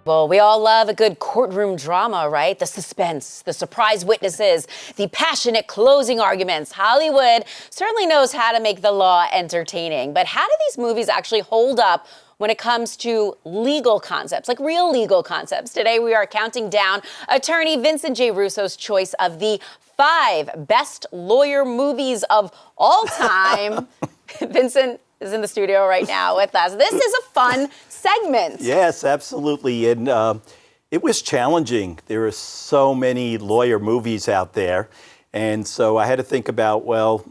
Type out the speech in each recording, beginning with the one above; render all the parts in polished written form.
Well, we all love a good courtroom drama, right? The suspense, the surprise witnesses, the passionate closing arguments. Hollywood certainly knows how to make the law entertaining. But how do these movies actually hold up when it comes to legal concepts, like real legal concepts? Today, we are counting down attorney Vincent J. Russo's choice of the 5 best lawyer movies of all time. Vincent is in the studio right now with us. This is a fun segment. Yes, absolutely. And it was challenging. There are so many lawyer movies out there. And so I had to think about, well,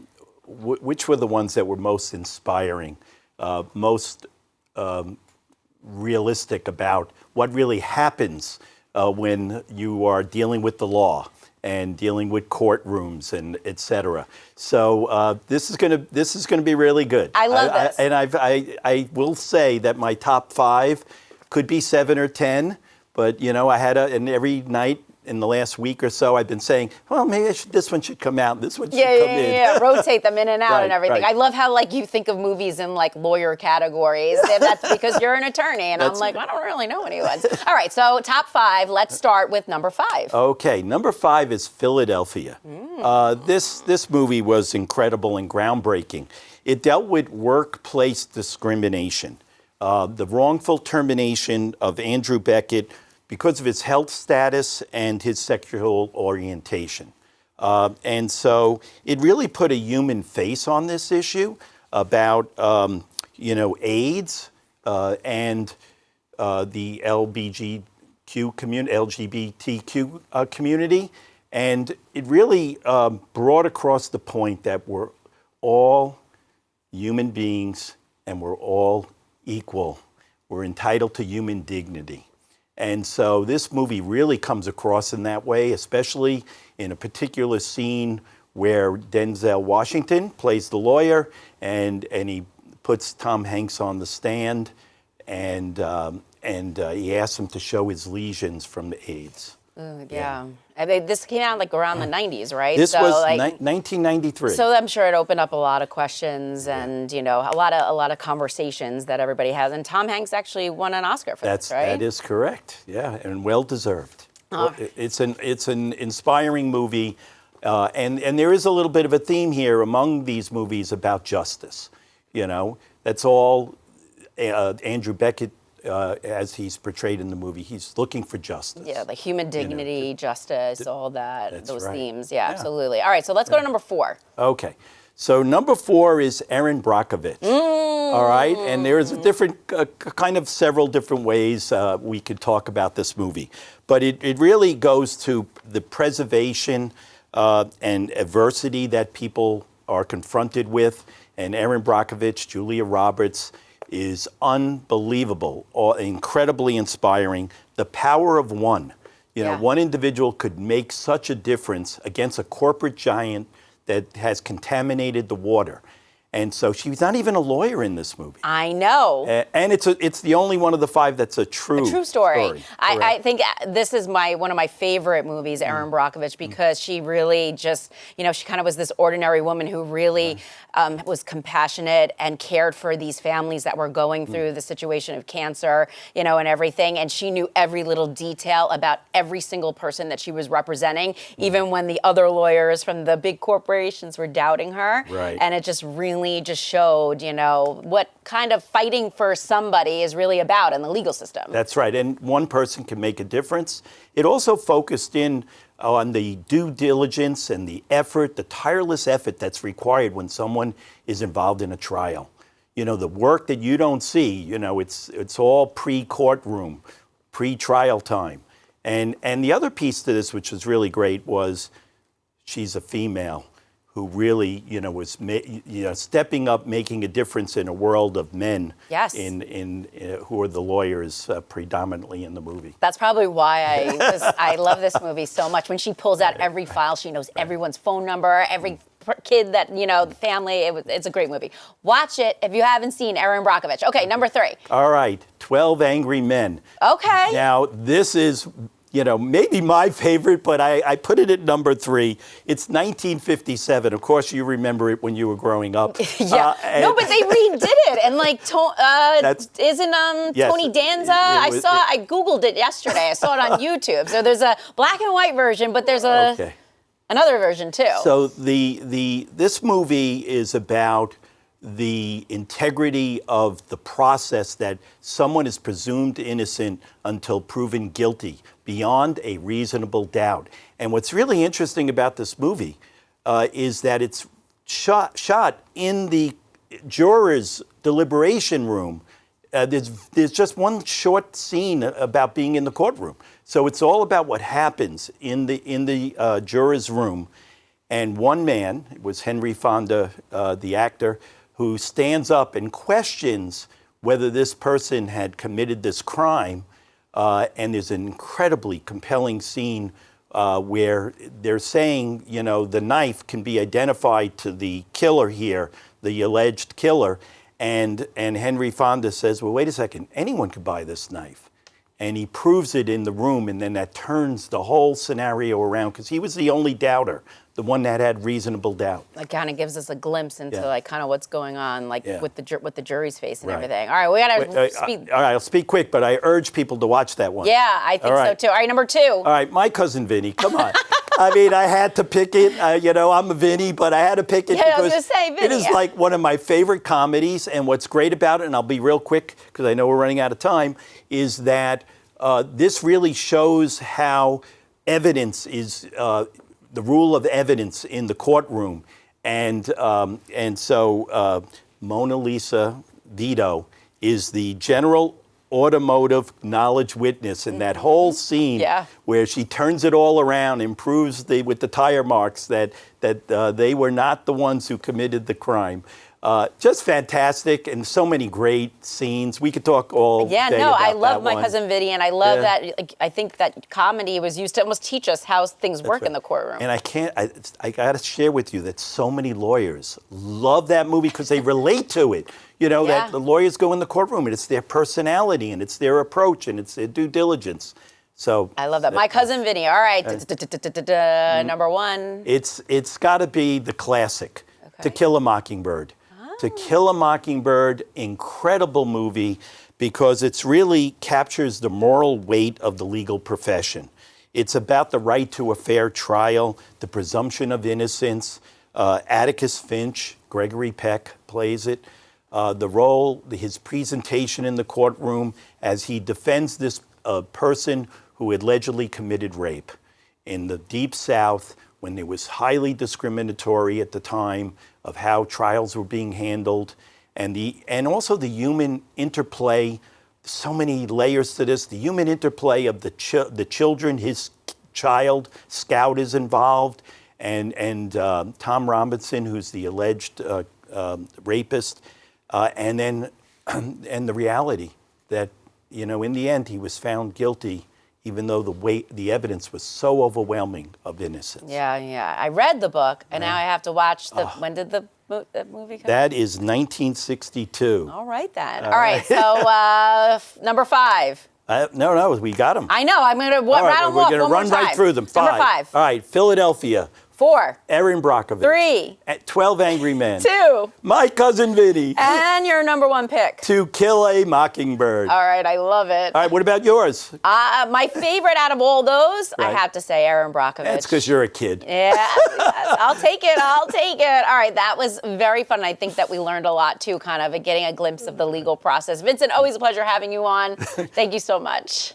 which were the ones that were most inspiring, most realistic about what really happens when you are dealing with the law and dealing with courtrooms and et cetera. So this is gonna be really good. I love this. And I will say that my top 5 could be 7 or 10, but you know, and every night in the last week or so, I've been saying, well, maybe this one should come out, and this one should come in. Yeah, rotate them in and out Right, and everything. right. I love how you think of movies in lawyer categories. And that's because you're an attorney, and I'm I don't really know anyone. All right, so top 5. Let's start with number 5. Okay, number 5 is Philadelphia. This movie was incredible and groundbreaking. It dealt with workplace discrimination, the wrongful termination of Andrew Beckett because of his health status and his sexual orientation. And so it really put a human face on this issue about, AIDS and the LGBTQ community. And it really brought across the point that we're all human beings and we're all equal. We're entitled to human dignity. And so this movie really comes across in that way, especially in a particular scene where Denzel Washington plays the lawyer and he puts Tom Hanks on the stand and he asks him to show his lesions from the AIDS. Yeah. I mean, this came out around the 90s, right? This was 1993. So I'm sure it opened up a lot of questions and, a lot of conversations that everybody has. And Tom Hanks actually won an Oscar for this, right? That is correct. Yeah, and well deserved. It's an inspiring movie, and there is a little bit of a theme here among these movies about justice. That's all Andrew Beckett. As he's portrayed in the movie, he's looking for justice. Yeah, like human dignity, justice, all that, those right. themes. Yeah, absolutely. All right, so let's go to number 4. Okay, so number 4 is Erin Brockovich. All right, and there is a different, several different ways we could talk about this movie. But it really goes to the preservation and adversity that people are confronted with. And Erin Brockovich, Julia Roberts, is unbelievable, or incredibly inspiring. The power of one. One individual could make such a difference against a corporate giant that has contaminated the water. And so she's not even a lawyer in this movie. I know. And it's the only one of the 5 that's a true story. I think this is one of my favorite movies, Erin Brockovich, because she really just, she kind of was this ordinary woman who really was compassionate and cared for these families that were going through the situation of cancer, and everything. And she knew every little detail about every single person that she was representing, even when the other lawyers from the big corporations were doubting her. Right. And it just really just showed, what kind of fighting for somebody is really about in the legal system. That's right. And one person can make a difference. It also focused in on the due diligence and the effort, the tireless effort that's required when someone is involved in a trial. The work that you don't see, it's all pre-courtroom, pre-trial time. And the other piece to this, which was really great, was she's a female who really, was stepping up, making a difference in a world of men. Yes. Who are the lawyers predominantly in the movie. That's probably why I love this movie so much. When she pulls out every file, she knows everyone's phone number, every kid that, the family. It's a great movie. Watch it if you haven't seen Erin Brockovich. Okay, number 3. All right, 12 Angry Men. Okay. Now, this is maybe my favorite, but I put it at number 3. It's 1957. Of course, you remember it when you were growing up. Yeah. No, but they redid it and like isn't Yes, Tony Danza? I Googled it yesterday. I saw it on YouTube. So there's a black and white version, but there's another version too. So this movie is about the integrity of the process that someone is presumed innocent until proven guilty beyond a reasonable doubt. And what's really interesting about this movie is that it's shot in the jurors' deliberation room. There's just one short scene about being in the courtroom. So it's all about what happens in the jurors' room. And one man, it was Henry Fonda, the actor, who stands up and questions whether this person had committed this crime. And there's an incredibly compelling scene where they're saying, you know, the knife can be identified to the killer here, the alleged killer. And Henry Fonda says, well, wait a second, anyone could buy this knife. And he proves it in the room, and then that turns the whole scenario around, because he was the only doubter, the one that had reasonable doubt. It kind of gives us a glimpse into like kind of what's going on, like with the jury's face and Right. everything. All right, we gotta speak. All right, I'll speak quick, but I urge people to watch that one. Yeah, I think so too. All right, number 2. All right, My Cousin Vinny, come on. I mean, I had to pick it. You know, I'm a Vinny, but I had to pick it I was because gonna say, Vinny, it is like one of my favorite comedies. And what's great about it, and I'll be real quick because I know we're running out of time, is that this really shows how evidence is the rule of evidence in the courtroom. And so Mona Lisa Vito is the general automotive knowledge witness in that whole scene where she turns it all around and proves with the tire marks that they were not the ones who committed the crime. Just fantastic, and so many great scenes. We could talk all day about I love that My one. Cousin Vinny, and I love that. Like, I think that comedy was used to almost teach us how things work in the courtroom. And I got to share with you that so many lawyers love that movie because they relate to it. You know, that the lawyers go in the courtroom, and it's their personality, and it's their approach, and it's their due diligence. So I love that. My Cousin Vinny. All right, number 1. It's got to be the classic, To Kill a Mockingbird. To Kill a Mockingbird, incredible movie because it really captures the moral weight of the legal profession. It's about the right to a fair trial, the presumption of innocence. Atticus Finch, Gregory Peck plays it. The role, his presentation in the courtroom as he defends this person who allegedly committed rape in the Deep South when it was highly discriminatory at the time of how trials were being handled, and also the human interplay. So many layers to this. The human interplay of the children. His child Scout is involved, and Tom Robinson, who's the alleged rapist, and then and the reality that, you know, in the end he was found guilty, even though the evidence was so overwhelming of innocence. Yeah. I read the book, and now I have to watch the. When did the movie come? That is 1962. All right then. All right. So number 5. No, we got them. I know. I'm gonna rattle them off. We're going to run right through them. Number 5. All right. Philadelphia. 4. Erin Brockovich. 3. 12 Angry Men. 2. My Cousin Vinny. And your number 1 pick. To Kill a Mockingbird. All right, I love it. All right, what about yours? My favorite out of all those, I have to say Erin Brockovich. That's because you're a kid. Yeah, I'll take it. All right, that was very fun. I think that we learned a lot too, kind of getting a glimpse of the legal process. Vincent, always a pleasure having you on. Thank you so much.